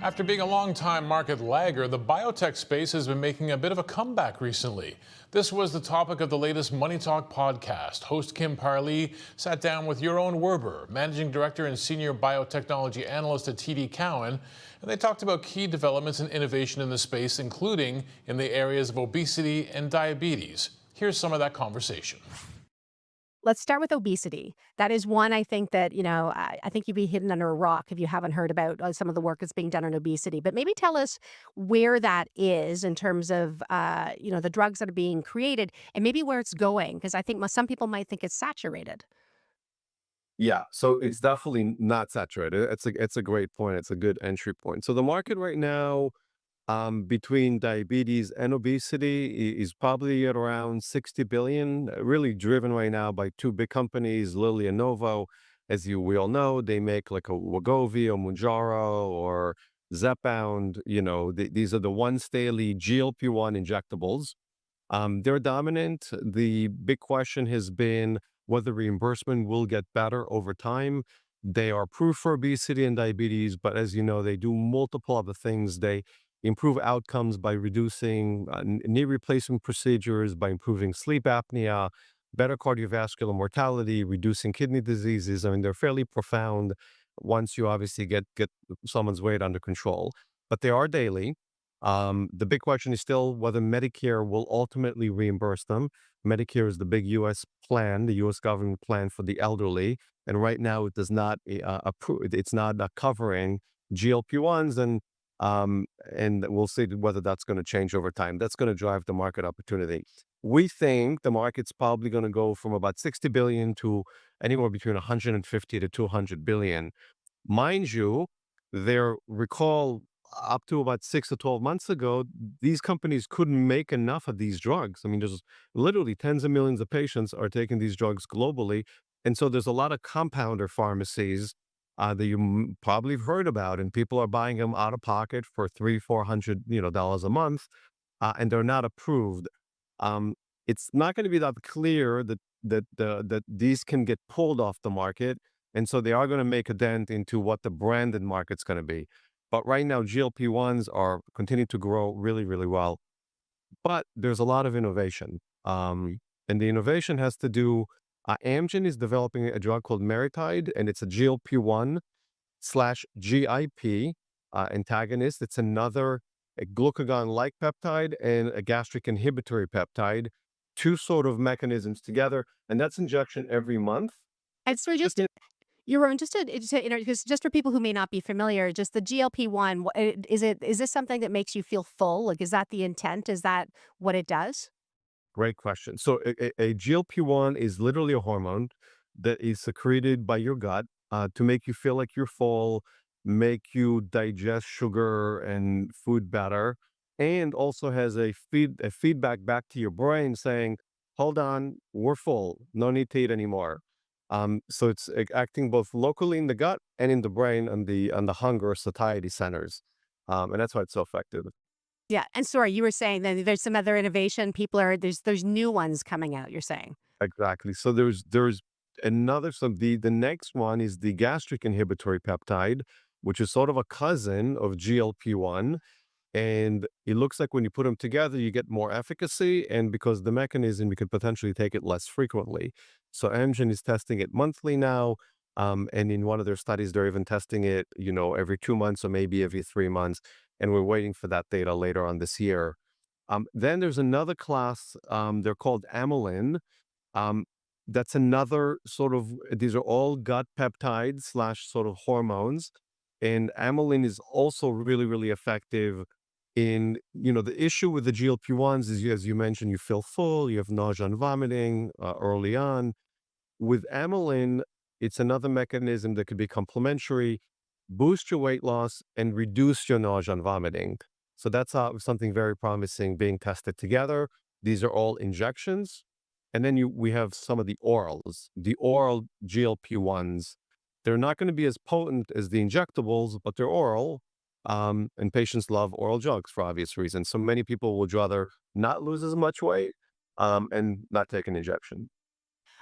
After being a long-time market lagger, the biotech space has been making a bit of a comeback recently. This was the topic of the latest Money Talk podcast. Host Kim Parlee sat down with Yaron Werber, Managing Director and Senior Biotechnology Analyst at TD Cowen, and they talked about key developments and innovation in the space, including in the areas of obesity and diabetes. Here's some of that conversation. Let's start with obesity. That is one I think that, I think you'd be hidden under a rock if you haven't heard about some of the work that's being done on obesity. But maybe tell us where that is in terms of, the drugs that are being created and maybe where it's going, because I think some people might think it's saturated. Yeah, so it's definitely not saturated. It's a great point. It's a good entry point. So the market right now, between diabetes and obesity, is probably at around 60 billion. Really driven right now by two big companies, Lilly and Novo. As we all know, they make like a Wegovy or Mounjaro or Zepbound. These are the once daily GLP-1 injectables. They're dominant. The big question has been whether reimbursement will get better over time. They are approved for obesity and diabetes, but as you know, they do multiple other things. They improve outcomes by reducing knee replacement procedures, by improving sleep apnea, better cardiovascular mortality, reducing kidney diseases. I mean, they're fairly profound once you obviously get someone's weight under control. But they are daily. The big question is still whether Medicare will ultimately reimburse them. Medicare is the big U.S. plan, the U.S. government plan for the elderly, and right now it does not approve. It's not covering GLP-1s, and we'll see whether that's going to change over time. That's going to drive the market opportunity. We think the market's probably going to go from about 60 billion to anywhere between 150 to 200 billion. Mind you, recall up to about 6 to 12 months ago, these companies couldn't make enough of these drugs. I mean, there's literally tens of millions of patients are taking these drugs globally. And so there's a lot of compounder pharmacies that you probably have heard about, and people are buying them out of pocket for 300, $400, dollars a month, and they're not approved. It's not going to be that clear that these can get pulled off the market, and so they are going to make a dent into what the branded market's going to be. But right now, GLP-1s are continuing to grow really, really well. But there's a lot of innovation. And the innovation has to do, Amgen is developing a drug called Meritide, and it's a GLP-1 slash GIP antagonist. It's another a glucagon-like peptide and a gastric inhibitory peptide, two sort of mechanisms together, and that's injection every month. And so Just just Yaron, because just for people who may not be familiar, just the GLP-1, is this something that makes you feel full? Like, is that the intent? Is that what it does? Great question. So a GLP-1 is literally a hormone that is secreted by your gut to make you feel like you're full, make you digest sugar and food better, and also has a feedback back to your brain saying, "Hold on, we're full. No need to eat anymore." So it's acting both locally in the gut and in the brain on the hunger satiety centers, and that's why it's so effective. Yeah, and sorry, you were saying that there's some other innovation. There's new ones coming out, you're saying? Exactly. So there's another, so the next one is the gastric inhibitory peptide, which is sort of a cousin of GLP-1. And it looks like when you put them together, you get more efficacy. And because the mechanism, you could potentially take it less frequently. So Amgen is testing it monthly now. And in one of their studies, they're even testing it, every 2 months or maybe every 3 months. And we're waiting for that data later on this year. Then there's another class, they're called amylin. Um, that's another sort of, these are all gut peptides slash sort of hormones. And amylin is also really, really effective the issue with the GLP-1s is, as you mentioned, you feel full, you have nausea and vomiting early on. With amylin, it's another mechanism that could be complementary, boost your weight loss and reduce your nausea and vomiting. So that's something very promising being tested together. These are all injections. And then we have some of the orals, the oral GLP-1s. They're not going to be as potent as the injectables, but they're oral. And patients love oral drugs for obvious reasons. So many people would rather not lose as much weight and not take an injection.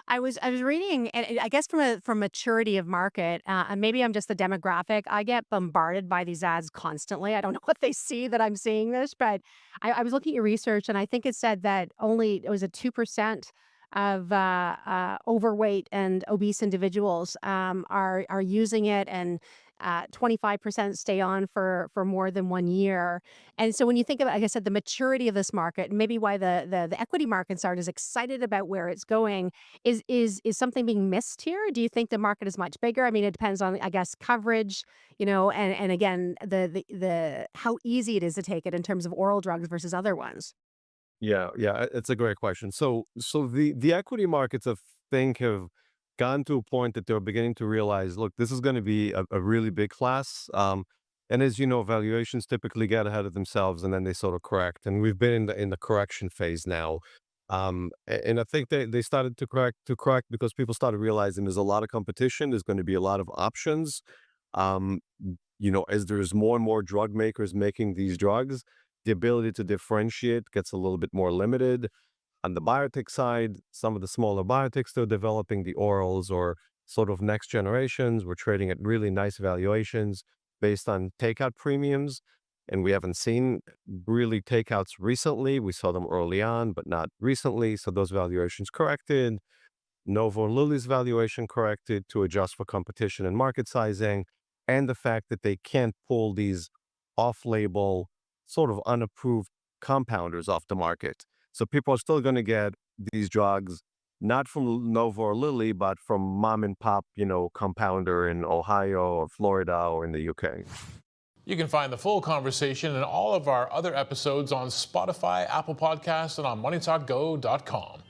I was reading, and I guess from maturity of market, and maybe I'm just the demographic. I get bombarded by these ads constantly. I don't know what they see that I'm seeing this, but I was looking at your research, and I think it said that only it was a 2% of overweight and obese individuals are using it, and 25% stay on for more than 1 year. And so when you think about, like I said, the maturity of this market, and maybe why the equity markets aren't as excited about where it's going, is something being missed here? Do you think the market is much bigger? I mean, it depends on, I guess, coverage, and again, the how easy it is to take it in terms of oral drugs versus other ones. Yeah, yeah, it's a great question. So the equity markets, I think, have gotten to a point that they're beginning to realize, look, this is going to be a really big class. And as you know, valuations typically get ahead of themselves and then they sort of correct. And we've been in the correction phase now. And I think they started to correct because people started realizing there's a lot of competition. There's going to be a lot of options. Um, as there's more and more drug makers making these drugs, the ability to differentiate gets a little bit more limited. On the biotech side, some of the smaller biotechs still developing the orals or sort of next generations. We're trading at really nice valuations based on takeout premiums. And we haven't seen really takeouts recently. We saw them early on, but not recently. So those valuations corrected. Novo Lilly's valuation corrected to adjust for competition and market sizing, and the fact that they can't pull these off-label, sort of unapproved compounders off the market. So people are still going to get these drugs not from Novo or Lilly, but from mom and pop, compounder in Ohio or Florida or in the UK. You can find the full conversation and all of our other episodes on Spotify, Apple Podcasts, and on moneytalkgo.com.